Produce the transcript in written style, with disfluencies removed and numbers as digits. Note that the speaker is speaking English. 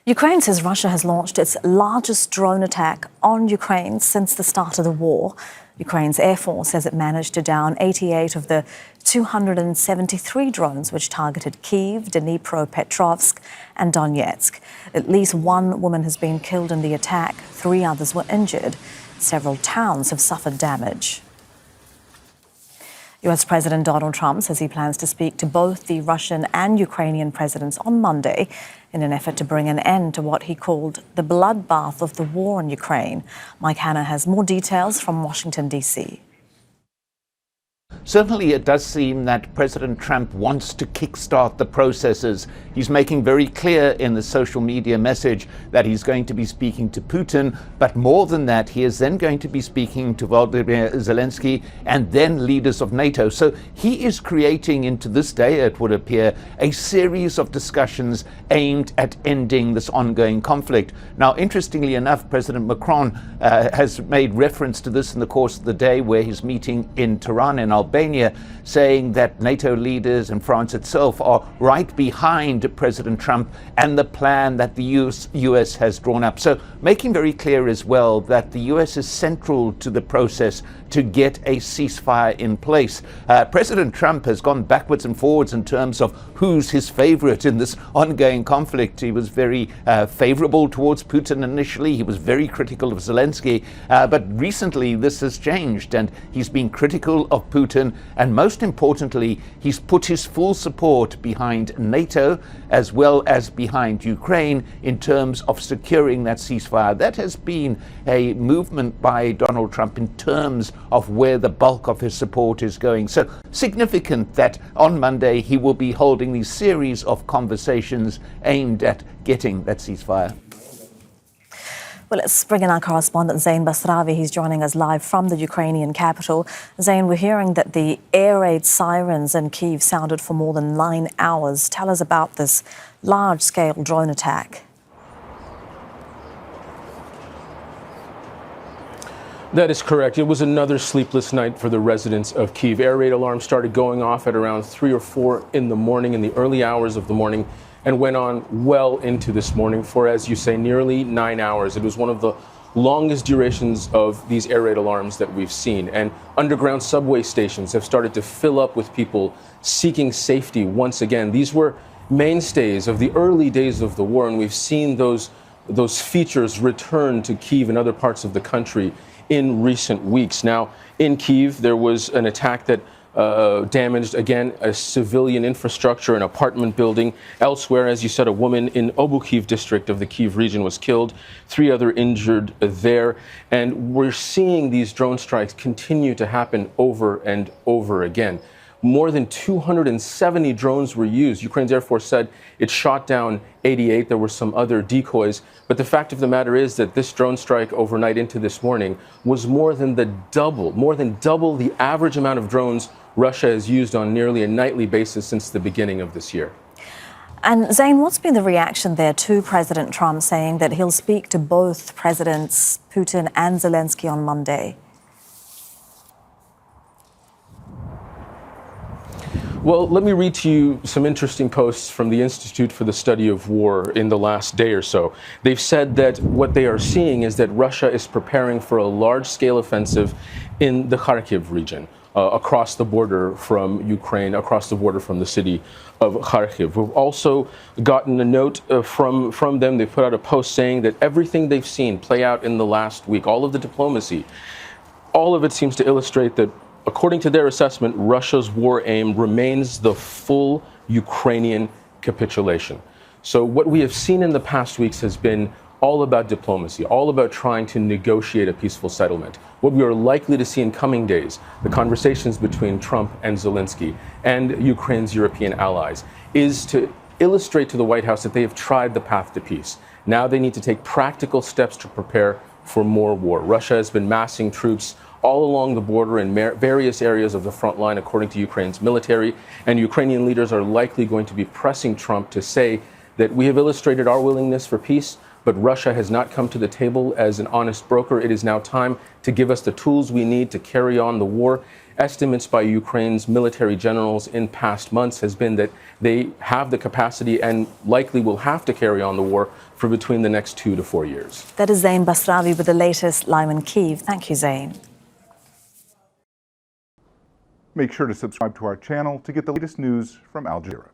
Ukraine says Russia has launched its largest drone attack on Ukraine since the start of the war. Ukraine's Air Force says it managed to down 88 of the 273 drones which targeted Kyiv, Dnipropetrovsk and Donetsk. At least one woman has been killed in the attack. 3 others were injured. Several towns have suffered damage. US President Donald Trump says he plans to speak to both the Russian and Ukrainian presidents on Monday in an effort to bring an end to what he called the bloodbath of the war in Ukraine. Mike Hanna has more details from Washington, D.C. Certainly, it does seem that President Trump wants to kickstart the processes. He's making very clear in the social media message that he's going to be speaking to Putin, but more than that, he is then going to be speaking to Vladimir Zelenskyy and then leaders of NATO. So he is creating into this day, it would appear, a series of discussions aimed at ending this ongoing conflict. Now, interestingly enough, President Macron has made reference to this in the course of the day where he's meeting in Tehran in Albania, saying that NATO leaders and France itself are right behind President Trump and the plan that the US has drawn up. So making very clear as well that the US is central to the process to get a ceasefire in place. President Trump has gone backwards and forwards in terms of who's his favorite in this ongoing conflict. He was very favorable towards Putin initially. He was very critical of Zelenskyy. But recently this has changed and he's been critical of Putin. And most importantly, he's put his full support behind NATO as well as behind Ukraine in terms of securing that ceasefire. That has been a movement by Donald Trump in terms of where the bulk of his support is going. So significant that on Monday he will be holding these series of conversations aimed at getting that ceasefire. Well, let's bring in our correspondent, Zein Basravi. He's joining us live from the Ukrainian capital. Zein, we're hearing that the air raid sirens in Kyiv sounded for more than 9 hours. Tell us about this large-scale drone attack. That is correct. It was another sleepless night for the residents of Kyiv. Air raid alarms started going off at around 3 or 4 in the morning, in the early hours of the morning, and went on well into this morning for, as you say, nearly 9 hours. It was one of the longest durations of these air raid alarms that we've seen. And underground subway stations have started to fill up with people seeking safety once again. These were mainstays of the early days of the war, and we've seen those features return to Kyiv and other parts of the country in recent weeks. Now, in Kyiv, there was an attack that damaged, again, a civilian infrastructure, an apartment building. Elsewhere, as you said, a woman in Obukiv district of the Kyiv region was killed, 3 other injured there. And we're seeing these drone strikes continue to happen over and over again. More than 270 drones were used. Ukraine's Air Force said it shot down 88. There were some other decoys. But the fact of the matter is that this drone strike overnight into this morning was more than double the average amount of drones Russia has used on nearly a nightly basis since the beginning of this year. And Zein, what's been the reaction there to President Trump saying that he'll speak to both Presidents Putin and Zelenskyy on Monday? Well, let me read to you some interesting posts from the Institute for the Study of War in the last day or so. They've said that what they are seeing is that Russia is preparing for a large-scale offensive in the Kharkiv region, across the border from Ukraine, across the border from the city of Kharkiv. We've also gotten a note from them. They put out a post saying that everything they've seen play out in the last week, all of the diplomacy, all of it seems to illustrate that, according to their assessment, Russia's war aim remains the full Ukrainian capitulation. So what we have seen in the past weeks has been all about diplomacy, all about trying to negotiate a peaceful settlement. What we are likely to see in coming days, the conversations between Trump and Zelenskyy and Ukraine's European allies, is to illustrate to the White House that they have tried the path to peace. Now they need to take practical steps to prepare for more war. Russia has been massing troops all along the border in various areas of the front line, according to Ukraine's military, and Ukrainian leaders are likely going to be pressing Trump to say that we have illustrated our willingness for peace, but Russia has not come to the table as an honest broker. It is now time to give us the tools we need to carry on the war. estimates by Ukraine's military generals in past months has been that they have the capacity and likely will have to carry on the war for between the next 2 to 4 years. That is Zein Basravi with the latest live in Kyiv. Thank you, Zein. Make sure to subscribe to our channel to get the latest news from Al Jazeera.